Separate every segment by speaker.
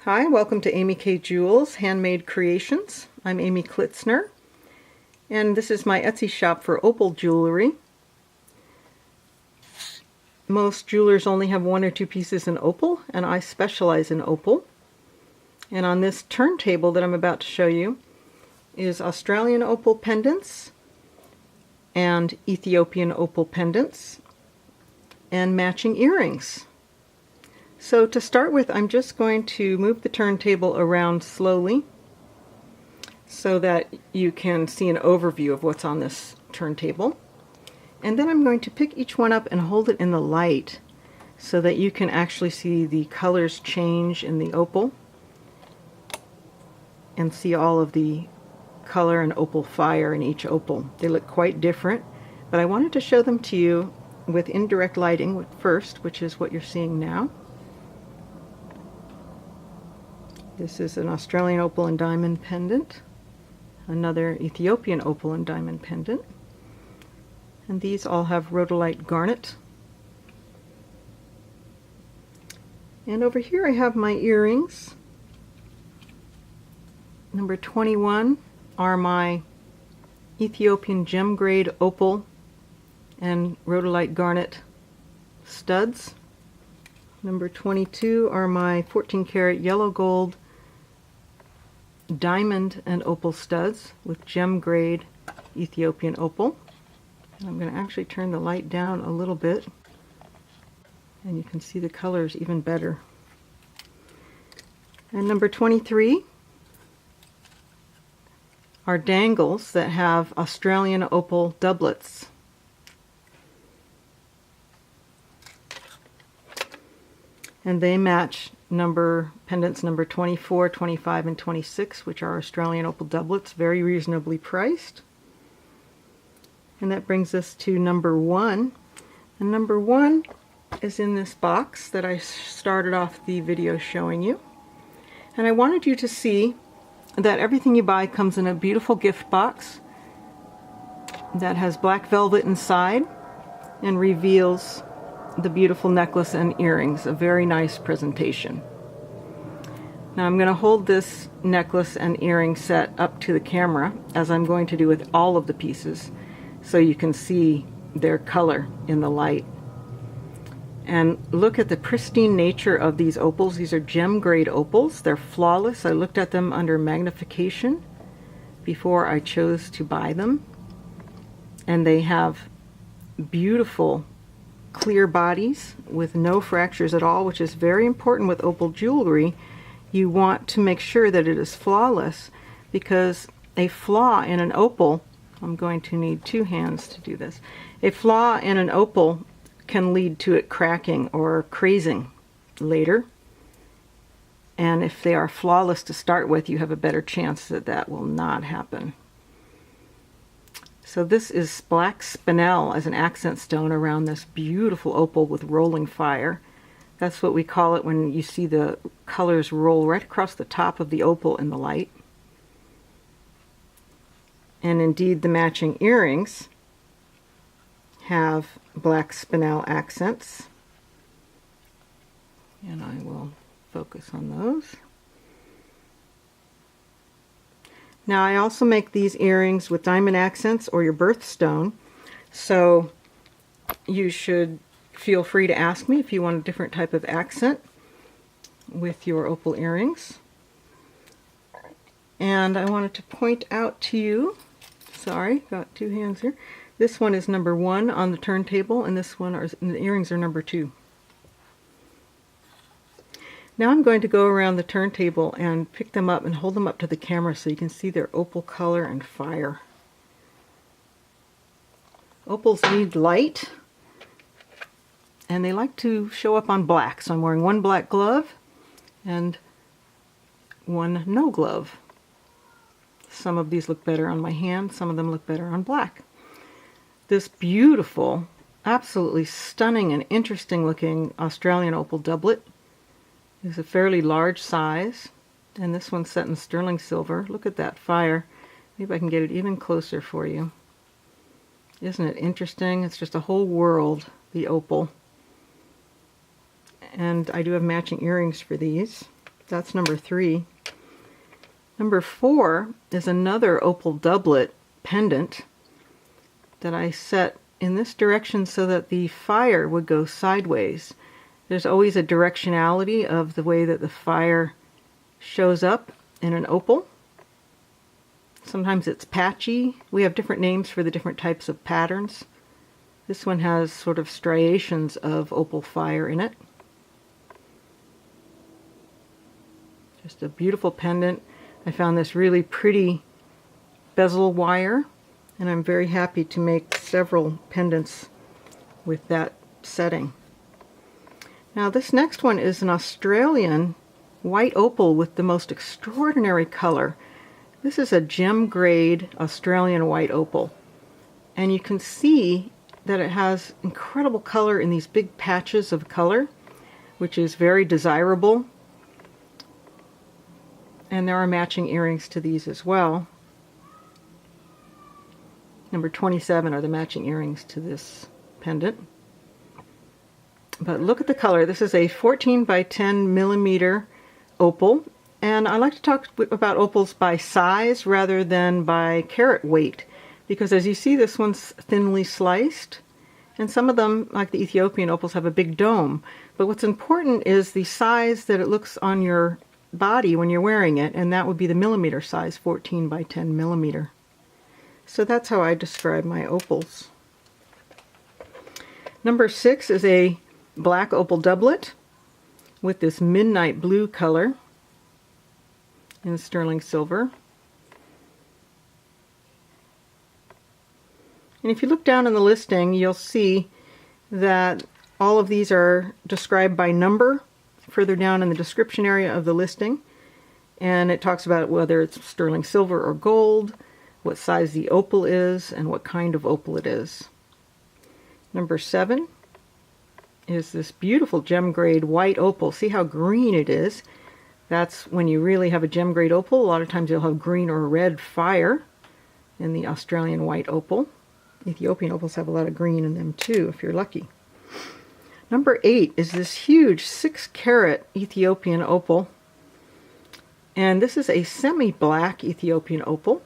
Speaker 1: Hi, welcome to Amy K. Jewels Handmade Creations. I'm Amy Klitzner, and this is my Etsy shop for opal jewelry. Most jewelers only have one or two pieces in opal, and I specialize in opal. And on this turntable that I'm about to show you is Australian opal pendants and Ethiopian opal pendants and matching earrings. So to start with, I'm just going to move the turntable around slowly so that you can see an overview of what's on this turntable. And then I'm going to pick each one up and hold it in the light so that you can actually see the colors change in the opal and see all of the color and opal fire in each opal. They look quite different, but I wanted to show them to you with indirect lighting first, which is what you're seeing now. This is an Australian opal and diamond pendant, another Ethiopian opal and diamond pendant, and these all have rhodolite garnet. And over here I have my earrings. Number 21 are my Ethiopian gem grade opal and rhodolite garnet studs. Number 22 are my 14 karat yellow gold diamond and opal studs with gem grade Ethiopian opal. And I'm going to actually turn the light down a little bit and you can see the colors even better. And number 23 are dangles that have Australian opal doublets. And they match pendants number 24, 25, and 26, which are Australian opal doublets, very reasonably priced. And that brings us to number 1. And number 1 is in this box that I started off the video showing you. And I wanted you to see that everything you buy comes in a beautiful gift box that has black velvet inside and reveals the beautiful necklace and earrings. A very nice presentation. Now I'm going to hold this necklace and earring set up to the camera, as I'm going to do with all of the pieces, so you can see their color in the light. And look at the pristine nature of these opals. These are gem grade opals. They're flawless. I looked at them under magnification before I chose to buy them. And they have beautiful clear bodies with no fractures at all, which is very important with opal jewelry. You want to make sure that it is flawless, because a flaw in an opal, I'm going to need 2 hands to do this, a flaw in an opal can lead to it cracking or crazing later. And if they are flawless to start with, you have a better chance that that will not happen. So this is black spinel as an accent stone around this beautiful opal with rolling fire. That's what we call it when you see the colors roll right across the top of the opal in the light. And indeed the matching earrings have black spinel accents. And I will focus on those. Now I also make these earrings with diamond accents or your birthstone, so you should feel free to ask me if you want a different type of accent with your opal earrings. And I wanted to point out to you, sorry, got 2 hands here, this one is number 1 on the turntable, and this one the earrings are number 2. Now I'm going to go around the turntable and pick them up and hold them up to the camera so you can see their opal color and fire. Opals need light, and they like to show up on black. So I'm wearing 1 black glove and 1 no glove. Some of these look better on my hand, some of them look better on black. This beautiful, absolutely stunning and interesting looking Australian opal doublet is a fairly large size, and this one's set in sterling silver. Look at that fire. Maybe I can get it even closer for you. Isn't it interesting? It's just a whole world, the opal. And I do have matching earrings for these. That's number 3. Number 4 is another opal doublet pendant that I set in this direction so that the fire would go sideways. There's always a directionality of the way that the fire shows up in an opal. Sometimes it's patchy. We have different names for the different types of patterns. This one has sort of striations of opal fire in it. Just a beautiful pendant. I found this really pretty bezel wire, and I'm very happy to make several pendants with that setting. Now this next one is an Australian white opal with the most extraordinary color. This is a gem grade Australian white opal, and you can see that it has incredible color in these big patches of color, which is very desirable. And there are matching earrings to these as well. Number 27 are the matching earrings to this pendant. But look at the color. This is a 14 by 10 millimeter opal. And I like to talk about opals by size rather than by carat weight, because as you see, this one's thinly sliced, and some of them, like the Ethiopian opals, have a big dome. But what's important is the size that it looks on your body when you're wearing it, and that would be the millimeter size, 14 by 10 millimeter. So that's how I describe my opals. Number 6 is a black opal doublet with this midnight blue color in sterling silver. And if you look down in the listing, you'll see that all of these are described by number further down in the description area of the listing. And it talks about whether it's sterling silver or gold, what size the opal is, and what kind of opal it is. Number 7 is this beautiful gem grade white opal. See how green it is? That's when you really have a gem grade opal. A lot of times you'll have green or red fire in the Australian white opal. Ethiopian opals have a lot of green in them too, if you're lucky. Number 8 is this huge 6-carat Ethiopian opal. And this is a semi-black Ethiopian opal.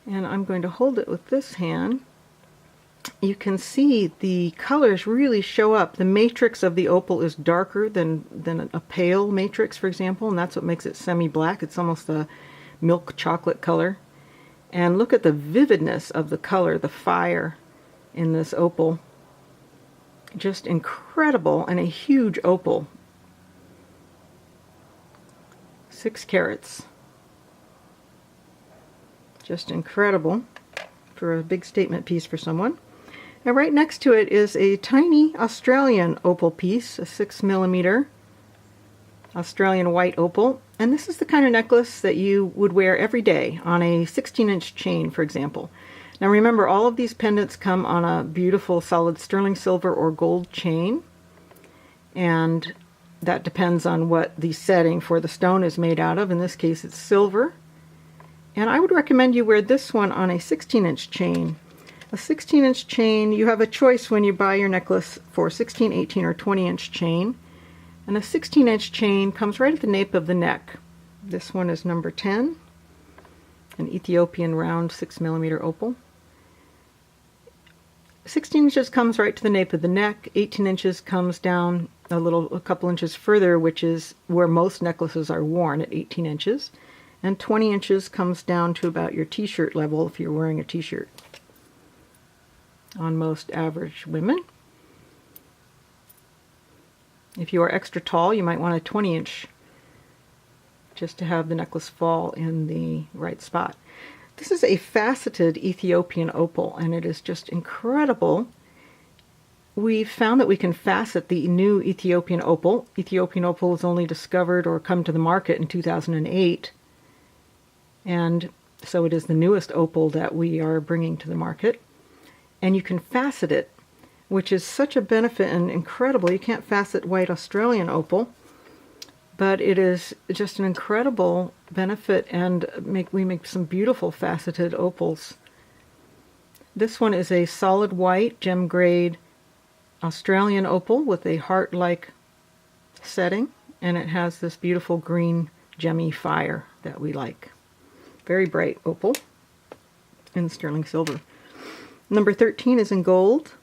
Speaker 1: And I'm going to hold it with this hand. You can see the colors really show up. The matrix of the opal is darker than a pale matrix, for example, and that's what makes it semi-black. It's almost a milk chocolate color. And look at the vividness of the color, the fire in this opal. Just incredible, and a huge opal. 6 carats. Just incredible for a big statement piece for someone. And right next to it is a tiny Australian opal piece, a 6 millimeter Australian white opal. And this is the kind of necklace that you would wear every day on a 16-inch chain, for example. Now remember, all of these pendants come on a beautiful solid sterling silver or gold chain, and that depends on what the setting for the stone is made out of. In this case, it's silver. And I would recommend you wear this one on a 16-inch chain. A 16-inch chain, you have a choice when you buy your necklace for 16, 18, or 20-inch chain. And a 16-inch chain comes right at the nape of the neck. This one is number 10, an Ethiopian round 6 millimeter opal. 16 inches comes right to the nape of the neck. 18 inches comes down a couple inches further, which is where most necklaces are worn, at 18 inches. And 20 inches comes down to about your t-shirt level if you're wearing a t-shirt on most average women. If you are extra tall, you might want a 20-inch just to have the necklace fall in the right spot. This is a faceted Ethiopian opal, and it is just incredible. We've found that we can facet the new Ethiopian opal. Ethiopian opal was only discovered or come to the market in 2008, and so it is the newest opal that we are bringing to the market. And you can facet it, which is such a benefit and incredible. You can't facet white Australian opal, but it is just an incredible benefit, and we make some beautiful faceted opals. This one is a solid white gem grade Australian opal with a heart-like setting and it has this beautiful green gemmy fire that we like. Very bright opal in sterling silver. Number 13 is in gold,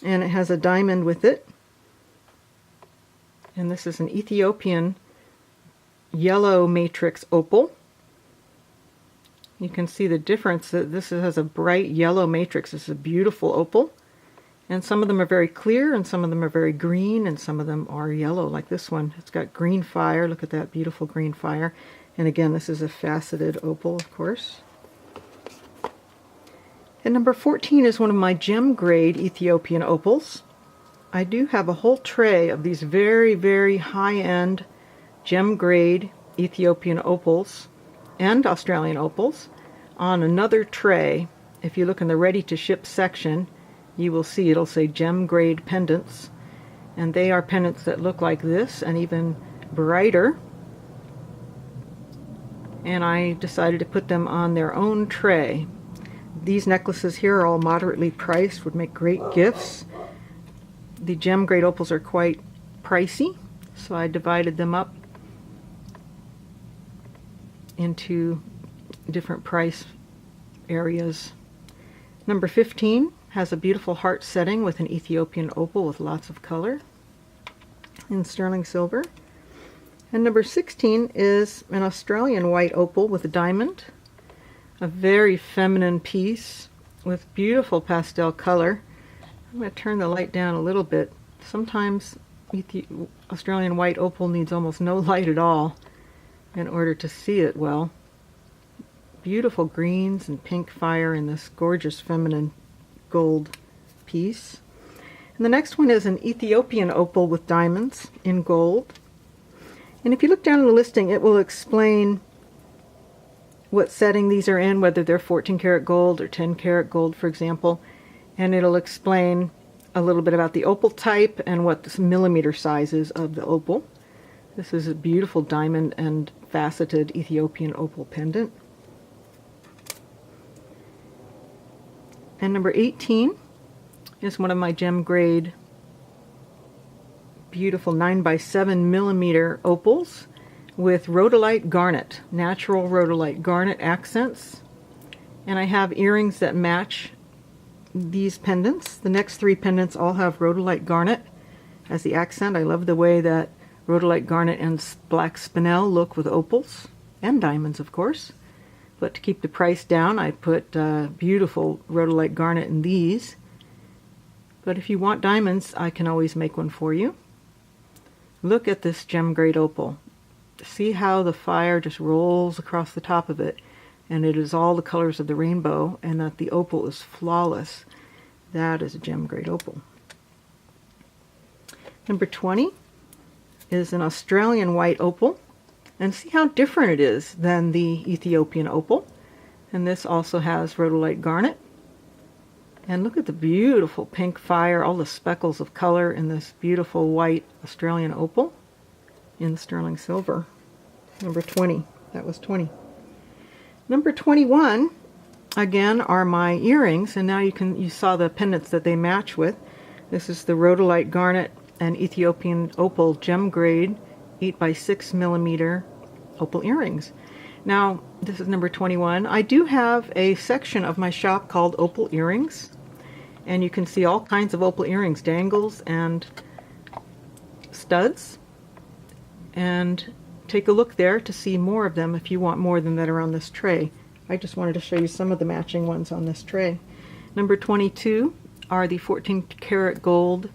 Speaker 1: and it has a diamond with it. And this is an Ethiopian yellow matrix opal. You can see the difference that this has a bright yellow matrix. This is a beautiful opal. And some of them are very clear, and some of them are very green, and some of them are yellow, like this one. It's got green fire. Look at that beautiful green fire. And again, this is a faceted opal, of course. And number 14 is one of my gem grade Ethiopian opals. I do have a whole tray of these very, very high-end gem grade Ethiopian opals and Australian opals on another tray. If you look in the ready to ship section, you will see it'll say gem grade pendants, and they are pendants that look like this and even brighter. And I decided to put them on their own tray. These necklaces here are all moderately priced, would make great gifts. The gem grade opals are quite pricey, so I divided them up into different price areas. Number 15 has a beautiful heart setting with an Ethiopian opal with lots of color in sterling silver. And number 16 is an Australian white opal with a diamond. A very feminine piece with beautiful pastel color. I'm going to turn the light down a little bit. Sometimes Australian white opal needs almost no light at all in order to see it well. Beautiful greens and pink fire in this gorgeous feminine gold piece. And the next one is an Ethiopian opal with diamonds in gold. And if you look down in the listing, it will explain what setting these are in, whether they're 14 karat gold or 10 karat gold, for example. And it'll explain a little bit about the opal type and what the millimeter size is of the opal. This is a beautiful diamond and faceted Ethiopian opal pendant. And number 18 is one of my gem grade beautiful 9x7 millimeter opals with rhodolite garnet, natural rhodolite garnet accents. And I have earrings that match these pendants. The next three pendants all have rhodolite garnet as the accent. I love the way that rhodolite garnet and black spinel look with opals and diamonds, of course. But to keep the price down, I put beautiful rhodolite garnet in these. But if you want diamonds, I can always make one for you. Look at this gem grade opal. See how the fire just rolls across the top of it, and it is all the colors of the rainbow, and that the opal is flawless. That is a gem grade opal. Number 20 is an Australian white opal, and see how different it is than the Ethiopian opal. And this also has rhodolite garnet. And look at the beautiful pink fire, all the speckles of color in this beautiful white Australian opal in sterling silver. Number 20. That was 20. Number 21, again, are my earrings, and now you saw the pendants that they match with. This is the rhodolite garnet and Ethiopian opal gem grade 8x6 millimeter opal earrings. Now, this is number 21. I do have a section of my shop called Opal Earrings, and you can see all kinds of opal earrings, dangles and studs. And take a look there to see more of them if you want more than that are on this tray. I just wanted to show you some of the matching ones on this tray. Number 22 are the 14 karat gold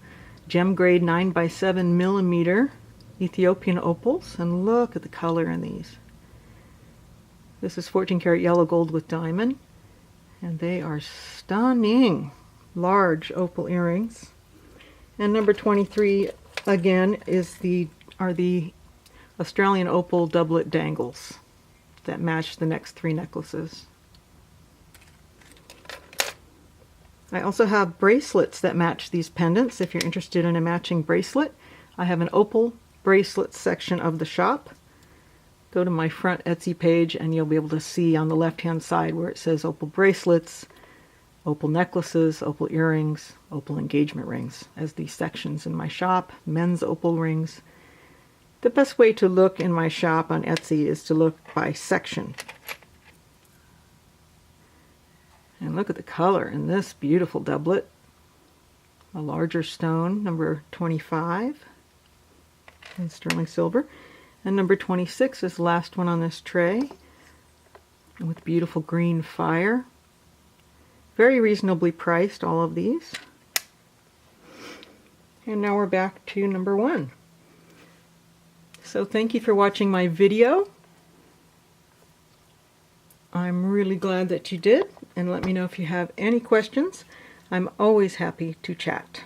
Speaker 1: gem grade 9x7 millimeter Ethiopian opals, and look at the color in these. This is 14 karat yellow gold with diamond, and they are stunning large opal earrings. And number 23 again are the Australian opal doublet dangles that match the next three necklaces. I also have bracelets that match these pendants. If you're interested in a matching bracelet, I have an opal bracelet section of the shop. Go to my front Etsy page and you'll be able to see on the left hand side where it says opal bracelets, opal necklaces, opal earrings, opal engagement rings as these sections in my shop. Men's opal rings. The best way to look in my shop on Etsy is to look by section. And look at the color in this beautiful doublet. A larger stone, number 25, in sterling silver. And number 26 is the last one on this tray, with beautiful green fire. Very reasonably priced, all of these. And now we're back to number 1. So thank you for watching my video. I'm really glad that you did, and let me know if you have any questions. I'm always happy to chat.